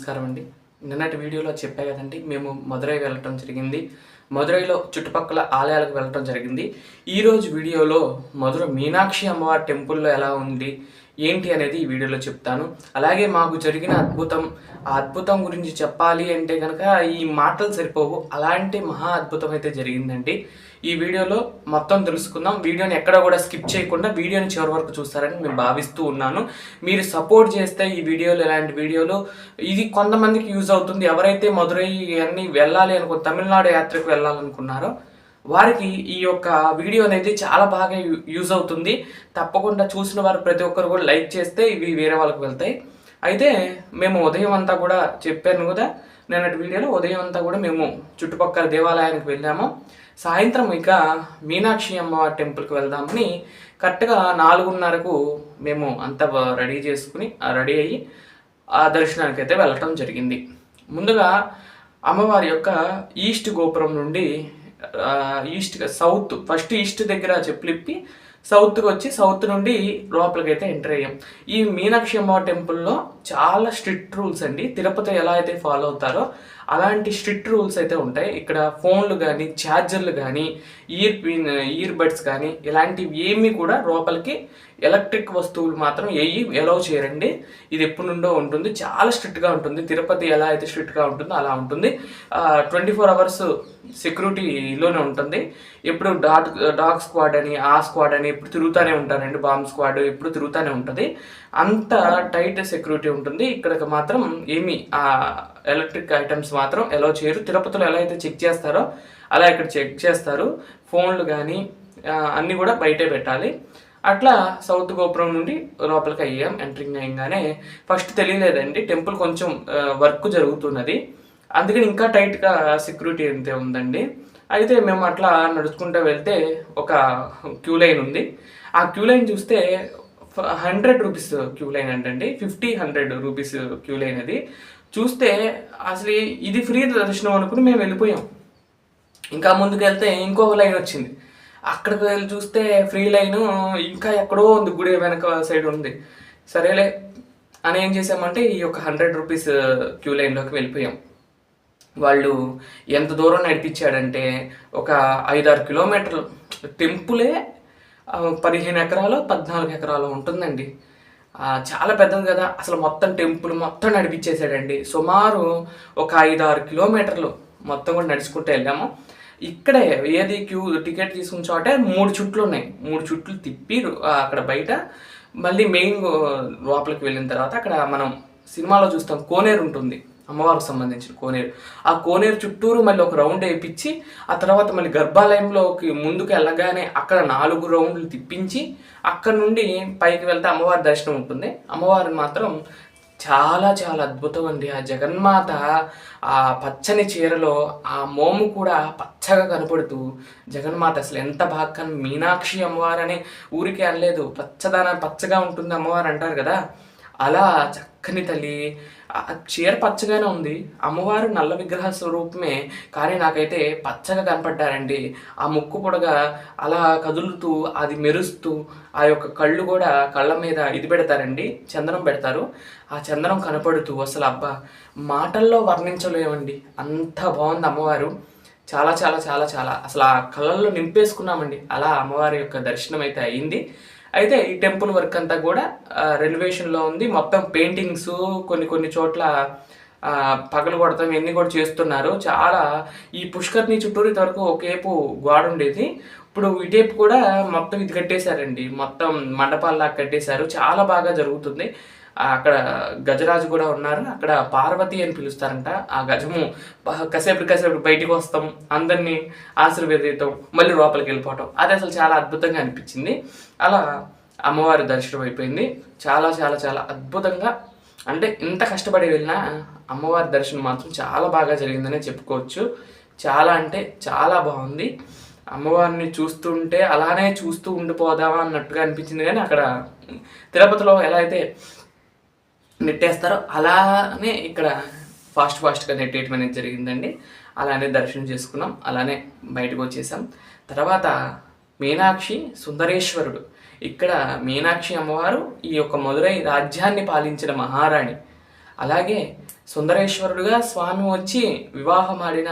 నమస్కారం అండి. నిన్నటి వీడియోలో చెప్పా కదండి, మేము మదురై వెళ్ళటం జరిగింది. మదురైలో చుట్టుపక్కల ఆలయాలకు వెళ్ళటం జరిగింది. ఈరోజు వీడియోలో మధుర మీనాక్షి అమ్మవారి టెంపుల్లో ఎలా ఉంది, ఏంటి అనేది ఈ వీడియోలో చెప్తాను. అలాగే మాకు జరిగిన ఆ అద్భుతం గురించి చెప్పాలి అంటే కనుక ఈ మాటలు సరిపోవు. అలాంటి మహా అద్భుతం అయితే జరిగిందండి. ఈ వీడియోలో మొత్తం తెలుసుకుందాం. వీడియోని ఎక్కడ కూడా స్కిప్ చేయకుండా వీడియోని చివరి వరకు చూస్తారని నేను భావిస్తూ ఉన్నాను. మీరు సపోర్ట్ చేస్తే ఈ వీడియోలు, ఇలాంటి వీడియోలు ఇది కొంతమందికి యూజ్ అవుతుంది. ఎవరైతే మదురై అన్ని వెళ్ళాలి అనుకో, తమిళనాడు యాత్రకు వెళ్ళాలనుకున్నారో వారికి ఈ యొక్క వీడియో అనేది చాలా బాగా యూజ్ అవుతుంది. తప్పకుండా చూసిన వారు ప్రతి ఒక్కరు కూడా లైక్ చేస్తే ఇవి వేరే వాళ్ళకి వెళ్తాయి. అయితే మేము ఉదయం అంతా కూడా చెప్పాను కదా నిన్నటి వీడియోలో, ఉదయం అంతా కూడా మేము చుట్టుపక్కల దేవాలయానికి వెళ్ళాము. సాయంత్రం ఇక మీనాక్షి అమ్మవారి టెంపుల్కి వెళ్దామని కరెక్ట్గా 4:30కు మేము అంతా రెడీ అయ్యి ఆ దర్శనానికి అయితే వెళ్ళటం జరిగింది. ముందుగా అమ్మవారి యొక్క ఈస్ట్ గోపురం నుండి ఫస్ట్ ఈస్ట్ దగ్గర చెప్పులిప్పి సౌత్కి వచ్చి సౌత్ నుండి లోపలికి అయితే ఎంటర్ అయ్యాం. ఈ మీనాక్షి అమ్మవారి టెంపుల్లో చాలా స్ట్రిక్ట్ రూల్స్ అండి. తిరుపతి ఎలా అయితే ఫాలో అవుతారో అలాంటి స్ట్రిక్ట్ రూల్స్ అయితే ఉంటాయి. ఇక్కడ ఫోన్లు కానీ, ఛార్జర్లు కానీ, ఇయర్ బడ్స్ కానీ ఇలాంటివి ఏమీ కూడా లోపలికి ఎలక్ట్రిక్ వస్తువులు మాత్రం ఎలౌ చేయరండి. ఇది ఎప్పటి నుండో ఉంటుంది. చాలా స్ట్రిక్ట్గా ఉంటుంది. తిరుపతి ఎలా అయితే స్ట్రిక్ట్గా ఉంటుందో అలా ఉంటుంది. 24 hours సెక్యూరిటీలోనే ఉంటుంది. ఎప్పుడు డాగ్ స్క్వాడ్ అని, ఆ స్క్వాడ్ అని ఎప్పుడు తిరుగుతూనే ఉంటారండి. బాంబ్ స్క్వాడ్ ఎప్పుడు తిరుగుతూనే ఉంటుంది. అంత టైట్ సెక్యూరిటీ ఉంటుంది. ఇక్కడికి మాత్రం ఏమీ ఎలక్ట్రిక్ ఐటమ్స్ మాత్రం ఎలౌ చేయరు. తిరుపతిలో ఎలా అయితే చెక్ చేస్తారో అలా ఇక్కడ చెక్ చేస్తారు. ఫోన్లు కానీ అన్నీ కూడా బయటే పెట్టాలి. అట్లా సౌత్ గోపురం నుండి లోపలికి అయ్యాం. ఎంట్రింగ్ అయ్యంగానే ఫస్ట్ తెలియలేదండి, టెంపుల్ కొంచెం వర్క్ జరుగుతున్నది, అందుకని ఇంకా టైట్గా సెక్యూరిటీ అంతే ఉందండి. అయితే మేము అట్లా నడుచుకుంటూ వెళ్తే ఒక క్యూ లైన్ ఉంది. ఆ క్యూ లైన్ చూస్తే 100 రూపీస్ క్యూ లైన్ అంటండి. 50-100 రూపీస్ క్యూ లైన్ అది. చూస్తే అసలు ఇది ఫ్రీ దర్శనం అనుకుని మేము వెళ్ళిపోయాం. ఇంకా ముందుకు వెళ్తే ఇంకొక లైన్ వచ్చింది. అక్కడికి వెళ్ళి చూస్తే ఫ్రీ లైను ఇంకా ఎక్కడో ఉంది, గుడి వెనక సైడ్ ఉంది. సరేలే అని ఏం చేసామంటే ఈ యొక్క 100 రూపీస్ క్యూ లైన్లోకి వెళ్ళిపోయాం. వాళ్ళు ఎంత దూరం నడిపించాడంటే ఒక 5-6 కిలోమీటర్లు. టెంపులే 15 ఎకరాలు 14 ఎకరాలు ఉంటుందండి. చాలా పెద్దది కదా. అసలు మొత్తం టెంపుల్ మొత్తం నడిపించేసాడండి. సుమారు ఒక 5-6 కిలోమీటర్లు మొత్తం కూడా నడుచుకుంటూ వెళ్ళాము. ఇక్కడే ఏది టికెట్ తీసుకున్న చోటే 3 చుట్లు ఉన్నాయి. 3 చుట్లు తిప్పి అక్కడ బయట మళ్ళీ మెయిన్ లోపలికి వెళ్ళిన తర్వాత అక్కడ మనం సినిమాలో చూస్తాం కోనేరు ఉంటుంది, అమ్మవారికి సంబంధించిన కోనేరు. ఆ కోనేరు చుట్టూరు మళ్ళీ ఒక రౌండ్ వేయించి ఆ తర్వాత మళ్ళీ గర్భాలయంలోకి ముందుకు వెళ్ళగానే అక్కడ 4 రౌండ్లు తిప్పించి అక్కడ నుండి పైకి వెళ్తే అమ్మవారి దర్శనం ఉంటుంది. అమ్మవారిని మాత్రం చాలా చాలా అద్భుతం అండి. ఆ జగన్మాత ఆ పచ్చని చీరలో ఆ మోము కూడా పచ్చగా కనపడుతూ జగన్మాత అసలు ఎంత బాగా మీనాక్షి అమ్మవారు అనే ఊరికే అనలేదు, పచ్చగా ఉంటుంది అమ్మవారు అంటారు కదా, అలా చక్కని తల్లి. చీర పచ్చగానే ఉంది, అమ్మవారు నల్ల విగ్రహ స్వరూపమే, కానీ నాకైతే పచ్చగా కనపడ్డారండి. ఆ ముక్కు పొడగా అలా కదులుతూ అది మెరుస్తూ ఆ యొక్క కళ్ళు కూడా కళ్ళ మీద ఇది పెడతారండి, చందనం పెడతారు. ఆ చందనం కనపడుతూ అసలు అబ్బా మాటల్లో వర్ణించలేమండి, అంత బాగుంది అమ్మవారు. చాలా చాలా చాలా చాలా అసలు ఆ కళ్ళల్లో నింపేసుకున్నామండి. అలా అమ్మవారి యొక్క దర్శనం అయితే అయింది. అయితే ఈ టెంపుల్ వర్క్ అంతా కూడా రెనోవేషన్లో ఉంది. మొత్తం పెయింటింగ్స్ కొన్ని చోట్ల పగలు కొడతాం ఇవన్నీ కూడా చేస్తున్నారు. చాలా ఈ పుష్కర్ని చుట్టూరు ఇంతవరకు ఒకేపు గోడ ఉండేది, ఇప్పుడు ఇటేపు కూడా మొత్తం ఇది కట్టేశారండి. మొత్తం మండపాల్లా కట్టేశారు. చాలా బాగా జరుగుతుంది. అక్కడ గజరాజు కూడా ఉన్నారు. అక్కడ పార్వతి అని పిలుస్తారంట. ఆ గజము కాసేపు బయటికి వస్తాం, అందరినీ ఆశీర్వదిస్తాం, మళ్ళీ లోపలికి వెళ్ళిపోవటం, అది అసలు చాలా అద్భుతంగా అనిపించింది. అలా అమ్మవారి దర్శనం అయిపోయింది. చాలా చాలా చాలా అద్భుతంగా, అంటే ఇంత కష్టపడి వెళ్ళినా అమ్మవారి దర్శనం మాత్రం చాలా బాగా జరిగిందనే చెప్పుకోవచ్చు. చాలా అంటే చాలా బాగుంది. అమ్మవారిని చూస్తుంటే అలానే చూస్తూ ఉండిపోదామా అన్నట్టుగా అనిపించింది. కానీ అక్కడ తిరుపతిలో ఎలా అయితే నెట్టేస్తారో అలానే ఇక్కడ ఫాస్ట్గా నెట్టేయటం అనేది జరిగిందండి. అలానే దర్శనం చేసుకున్నాం, అలానే బయటకు వచ్చేసాం. తర్వాత మీనాక్షి సుందరేశ్వరుడు. ఇక్కడ మీనాక్షి అమ్మవారు ఈ యొక్క మదురై రాజ్యాన్ని పాలించిన మహారాణి. అలాగే సుందరేశ్వరుడుగా స్వామి వచ్చి వివాహమాడిన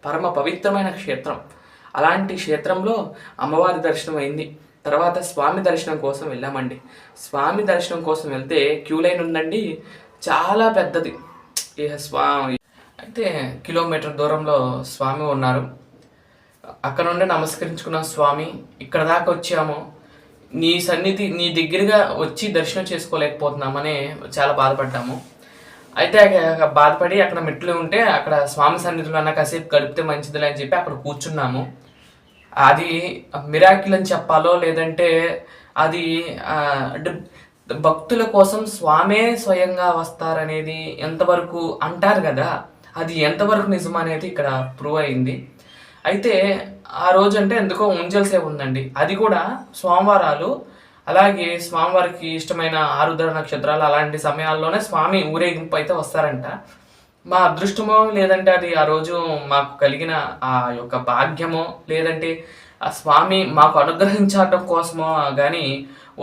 పరమ పవిత్రమైన క్షేత్రం. అలాంటి క్షేత్రంలో అమ్మవారి దర్శనం అయింది. తర్వాత స్వామి దర్శనం కోసం వెళ్ళామండి. స్వామి దర్శనం కోసం వెళ్తే క్యూ లైన్ ఉందండి, చాలా పెద్దది. ఇక స్వామి అయితే కిలోమీటర్ దూరంలో స్వామి ఉన్నారు. అక్కడ నుండి నమస్కరించుకున్న స్వామి, ఇక్కడ దాకా వచ్చాము, నీ సన్నిధి నీ దగ్గరగా వచ్చి దర్శనం చేసుకోలేకపోతున్నామని చాలా బాధపడ్డాము. అయితే బాధపడి అక్కడ మెట్లు ఉంటే అక్కడ స్వామి సన్నిధిలో అన్న కాసేపు గడిపితే మంచిదిలే అని చెప్పి అక్కడ కూర్చున్నాము. అది మిరాకిల్ అని చెప్పాలో లేదంటే అది అంటే భక్తుల కోసం స్వామే స్వయంగా వస్తారనేది ఎంతవరకు అంటారు కదా, అది ఎంతవరకు నిజం అనేది ఇక్కడ ప్రూవ్ అయింది. అయితే ఆ రోజు అంటే ఎందుకో ఉంజల్ సేవ ఉందండి, అది కూడా సోమవారాలు. అలాగే స్వామివారికి ఇష్టమైన ఆరుద్ర నక్షత్రాలు అలాంటి సమయాల్లోనే స్వామి ఊరేగింపు అయితే వస్తారంట. మా అదృష్టమో లేదంటే అది ఆ రోజు మాకు కలిగిన ఆ యొక్క భాగ్యమో లేదంటే ఆ స్వామి మాకు అనుగ్రహించడం కోసమో కానీ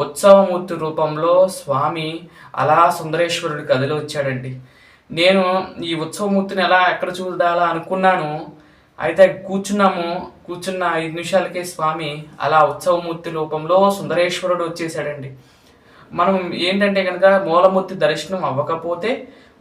ఉత్సవమూర్తి రూపంలో స్వామి అలా సుందరేశ్వరుడి గదిలో వచ్చాడండి. నేను ఈ ఉత్సవమూర్తిని ఎలా ఎక్కడ చూడాలా అనుకున్నాను. అయితే కూర్చున్న 5 నిమిషాలకే స్వామి అలా ఉత్సవమూర్తి రూపంలో సుందరేశ్వరుడు వచ్చేసాడండి. మనం ఏంటంటే కనుక మూలమూర్తి దర్శనం అవ్వకపోతే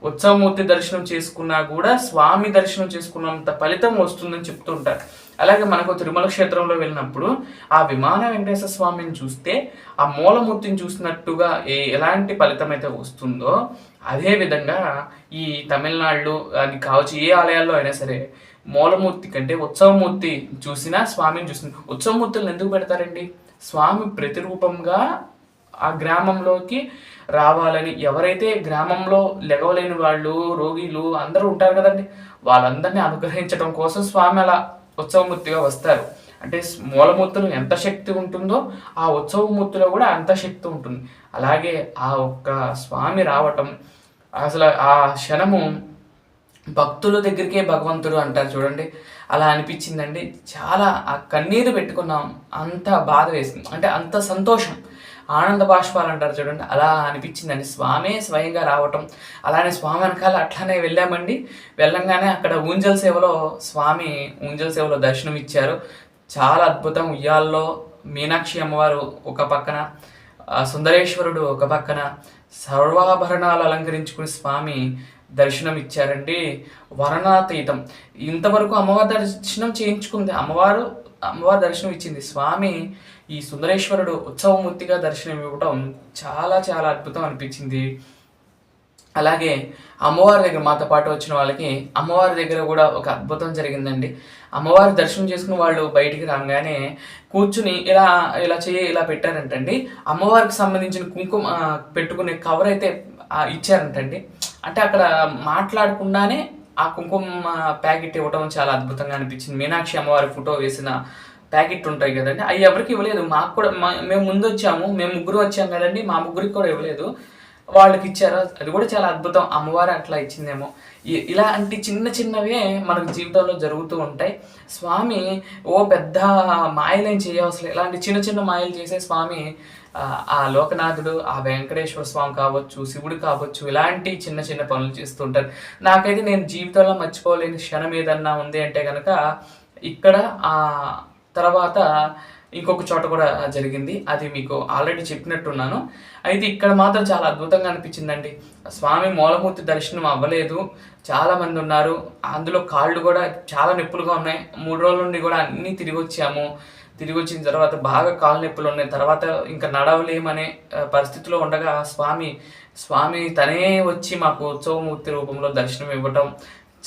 ఉత్సవమూర్తి దర్శనం చేసుకున్నా కూడా స్వామి దర్శనం చేసుకున్నంత ఫలితం వస్తుందని చెప్తుంటారు. అలాగే మనకు తిరుమల క్షేత్రంలో వెళ్ళినప్పుడు ఆ విమాన వెంకటేశ్వర స్వామిని చూస్తే ఆ మూలమూర్తిని చూసినట్టుగా ఎలాంటి ఫలితం అయితే వస్తుందో అదే విధంగా ఈ తమిళనాడులో అది కావచ్చు, ఏ ఆలయాల్లో అయినా సరే మూలమూర్తి కంటే ఉత్సవమూర్తి చూసినా స్వామిని చూసిన ఉత్సవమూర్తులను ఎందుకు పెడతారండి? స్వామి ప్రతిరూపంగా ఆ గ్రామంలోకి రావాలని, ఎవరైతే గ్రామంలో లెగవలేని వాళ్ళు, రోగిలు అందరూ ఉంటారు కదండి, వాళ్ళందరినీ అనుగ్రహించడం కోసం స్వామి అలా ఉత్సవమూర్తిగా వస్తారు. అంటే మూలమూర్తులు ఎంత శక్తి ఉంటుందో ఆ ఉత్సవమూర్తిలో కూడా అంత శక్తి ఉంటుంది. అలాగే ఆ ఒక్క స్వామి రావటం, అసలు ఆ క్షణము భక్తుల దగ్గరికే భగవంతుడు అంటారు చూడండి, అలా అనిపించిందండి. చాలా ఆ కన్నీరు పెట్టుకున్నాం, అంత బాధ వేసింది, అంటే అంత సంతోషం, ఆనంద బాష్పాలు అంటారు చూడండి, అలా అనిపించిందండి. స్వామే స్వయంగా రావటం. అలానే స్వామి వెనకాల అట్లానే వెళ్ళామండి. వెళ్ళంగానే అక్కడ ఊంజల్ సేవలో దర్శనం ఇచ్చారు. చాలా అద్భుతం. ఉయ్యాల్లో మీనాక్షి అమ్మవారు ఒక పక్కన, సుందరేశ్వరుడు ఒక పక్కన, సర్వాభరణాలు అలంకరించుకుని స్వామి దర్శనం ఇచ్చారండి. వర్ణాతీతం. ఇంతవరకు అమ్మవారి దర్శనం చేయించుకుంది, అమ్మవారు దర్శనం ఇచ్చింది. స్వామి ఈ సుందరేశ్వరుడు ఉత్సవమూర్తిగా దర్శనం ఇవ్వటం చాలా చాలా అద్భుతం అనిపించింది. అలాగే అమ్మవారి దగ్గర మాతో పాటు వచ్చిన వాళ్ళకి అమ్మవారి దగ్గర కూడా ఒక అద్భుతం జరిగిందండి. అమ్మవారి దర్శనం చేసుకుని వాళ్ళు బయటికి రాగానే కూర్చుని ఇలా పెట్టారంటండి. అమ్మవారికి సంబంధించిన కుంకుమ పెట్టుకునే కవర్ అయితే ఇచ్చారంటండి. అంటే అక్కడ మాట్లాడకుండానే ఆ కుంకుమ ప్యాకెట్ ఇవ్వటం చాలా అద్భుతంగా అనిపించింది. మీనాక్షి అమ్మవారి ఫోటో వేసిన ప్యాకెట్ ఉంటాయి కదండి, అవి ఎవరికి ఇవ్వలేదు. మాకు కూడా మేము ముందు వచ్చాము, మేము ముగ్గురు వచ్చాము కదండి, మా ముగ్గురికి కూడా ఇవ్వలేదు, వాళ్ళకి ఇచ్చారు. అది కూడా చాలా అద్భుతం, అమ్మవారు అట్లా ఇచ్చిందేమో. ఇలాంటి చిన్న చిన్నవే మనకు జీవితంలో జరుగుతూ ఉంటాయి. స్వామి పెద్ద మాయలేం చేయవసరం, ఇలాంటి చిన్న చిన్న మాయలు చేసే స్వామి ఆ లోకనాథుడు, ఆ వెంకటేశ్వర స్వామి కావచ్చు, శివుడు కావచ్చు, ఇలాంటి చిన్న చిన్న పనులు చేస్తుంటారు. నాకైతే నేను జీవితంలో మర్చిపోలేని క్షణం ఏదన్నా ఉంది అంటే కనుక ఇక్కడ తర్వాత ఇంకొక చోట కూడా జరిగింది, అది మీకు ఆల్రెడీ చెప్పినట్టున్నాను. అయితే ఇక్కడ మాత్రం చాలా అద్భుతంగా అనిపించిందండి. స్వామి మూలమూర్తి దర్శనం అవ్వలేదు, చాలామంది ఉన్నారు, అందులో కాళ్ళు కూడా చాలా నొప్పులుగా ఉన్నాయి. 3 రోజుల నుండి కూడా అన్నీ తిరిగి వచ్చిన తర్వాత బాగా కాళ్ళు నొప్పులు ఉన్నాయి. తర్వాత ఇంకా నడవలేమనే పరిస్థితిలో ఉండగా స్వామి తనే వచ్చి మాకు ఉత్సవమూర్తి రూపంలో దర్శనం ఇవ్వటం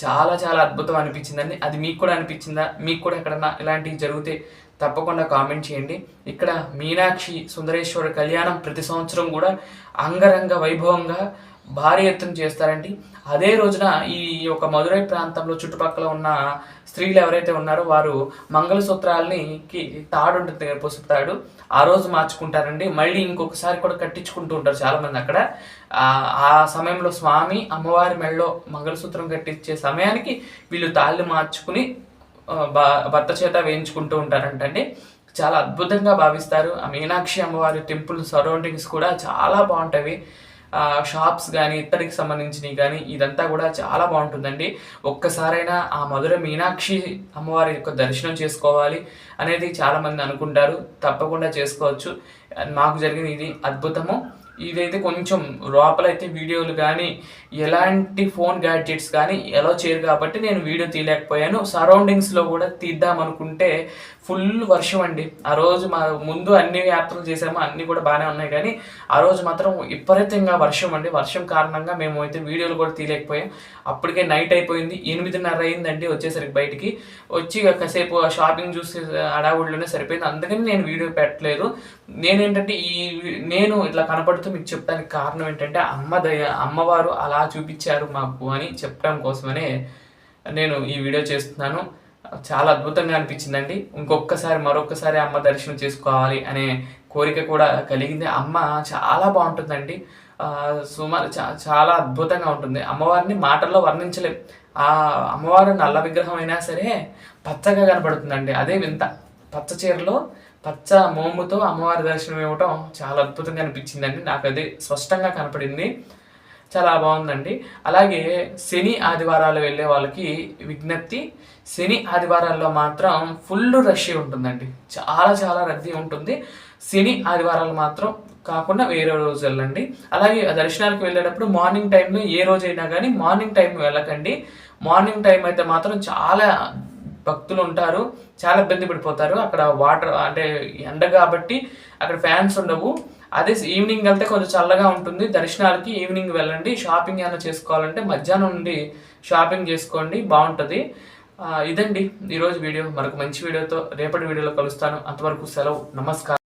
చాలా చాలా అద్భుతం అనిపించిందండి. అది మీకు కూడా అనిపించిందా? మీకు కూడా ఎక్కడన్నా ఇలాంటివి జరిగితే తప్పకుండా కామెంట్ చేయండి. ఇక్కడ మీనాక్షి సుందరేశ్వర కళ్యాణం ప్రతి సంవత్సరం కూడా అంగరంగ వైభవంగా భారీ ఎత్తున చేస్తారండి. అదే రోజున ఈ యొక్క మదురై ప్రాంతంలో చుట్టుపక్కల ఉన్న స్త్రీలు ఎవరైతే ఉన్నారో వారు మంగళసూత్రాలని తాడు ఉంటుంది కదా, పసుపు తాడు, ఆ రోజు మార్చుకుంటారండి. మళ్ళీ ఇంకొకసారి కూడా కట్టించుకుంటూ ఉంటారు చాలామంది అక్కడ. ఆ సమయంలో స్వామి అమ్మవారి మెళ్ళలో మంగళసూత్రం కట్టించే సమయానికి వీళ్ళు తాళ్ళు మార్చుకుని భర్త చేత వేయించుకుంటూ ఉంటారంటండి. చాలా అద్భుతంగా భావిస్తారు. ఆ మీనాక్షి అమ్మవారి టెంపుల్ సరౌండింగ్స్ కూడా చాలా బాగుంటాయి. షాప్స్ కానీ ఇత్తడికి సంబంధించినవి కానీ ఇదంతా కూడా చాలా బాగుంటుందండి. ఒక్కసారైనా ఆ మధుర మీనాక్షి అమ్మవారి యొక్క దర్శనం చేసుకోవాలి అనేది చాలామంది అనుకుంటారు. తప్పకుండా చేసుకోవచ్చు. మాకు జరిగిన ఇది అద్భుతము. ఇదైతే కొంచెం లోపలైతే వీడియోలు కానీ ఎలాంటి ఫోన్ గ్యాడ్జెట్స్ కానీ ఎలా చేయరు కాబట్టి నేను వీడియో తీయలేకపోయాను. సరౌండింగ్స్లో కూడా తీద్దాం అనుకుంటే ఫుల్ వర్షం అండి. ఆ రోజు ముందు అన్ని యాత్రలు చేసాము, అన్నీ కూడా బాగానే ఉన్నాయి, కానీ ఆ రోజు మాత్రం విపరీతంగా వర్షం అండి. వర్షం కారణంగా మేము అయితే వీడియోలు కూడా తీయలేకపోయాం. అప్పటికే నైట్ అయిపోయింది, 8:30 అయిందండి వచ్చేసరికి. బయటికి వచ్చి కాసేపు షాపింగ్ చూసి హడావుడిలోనే సరిపోయింది. అందుకని నేను వీడియో పెట్టలేదు. నేనేంటంటే నేను ఇట్లా కనపడుతూ మీకు చెప్పడానికి కారణం ఏంటంటే అమ్మవారు అలా చూపించారు మాకు అని చెప్పడం కోసమనే నేను ఈ వీడియో చేస్తున్నాను. చాలా అద్భుతంగా అనిపించిందండి. మరొకసారి అమ్మ దర్శనం చేసుకోవాలి అనే కోరిక కూడా కలిగింది. అమ్మ చాలా బాగుంటుందండి. చాలా అద్భుతంగా ఉంటుంది. అమ్మవారిని మాటల్లో వర్ణించలేం. ఆ అమ్మవారు నల్ల విగ్రహం అయినా సరే పచ్చగా కనపడుతుందండి. అదే వింత. పచ్చ చీరలో పచ్చ మోముతో అమ్మవారి దర్శనం ఇవ్వటం చాలా అద్భుతంగా అనిపించిందండి. నాకు అది స్పష్టంగా కనపడింది. చాలా బాగుందండి. అలాగే శని ఆదివారాలు వెళ్ళే వాళ్ళకి విజ్ఞప్తి, శని ఆదివారాల్లో మాత్రం ఫుల్ రష్ ఉంటుందండి. చాలా రద్దీ ఉంటుంది. శని ఆదివారాలు మాత్రం కాకుండా వేరే రోజు వెళ్ళండి. అలాగే దర్శనానికి వెళ్ళేటప్పుడు మార్నింగ్ టైంలో ఏ రోజైనా కానీ మార్నింగ్ టైం వెళ్ళకండి. మార్నింగ్ టైం అయితే మాత్రం చాలా భక్తులు ఉంటారు, చాలా ఇబ్బంది పడిపోతారు. అక్కడ వాటర్ అంటే ఎండ కాబట్టి అక్కడ ఫ్యాన్స్ ఉండవు. అదే ఈవినింగ్ వెళ్తే కొంచెం చల్లగా ఉంటుంది. దర్శనాలకి ఈవినింగ్ వెళ్ళండి. షాపింగ్ ఏమైనా చేసుకోవాలంటే మధ్యాహ్నం నుండి షాపింగ్ చేసుకోండి, బాగుంటుంది. ఇదండి ఈరోజు వీడియో. మరొక మంచి వీడియోతో రేపటి వీడియోలో కలుస్తాను. అంతవరకు సెలవు. నమస్కారం.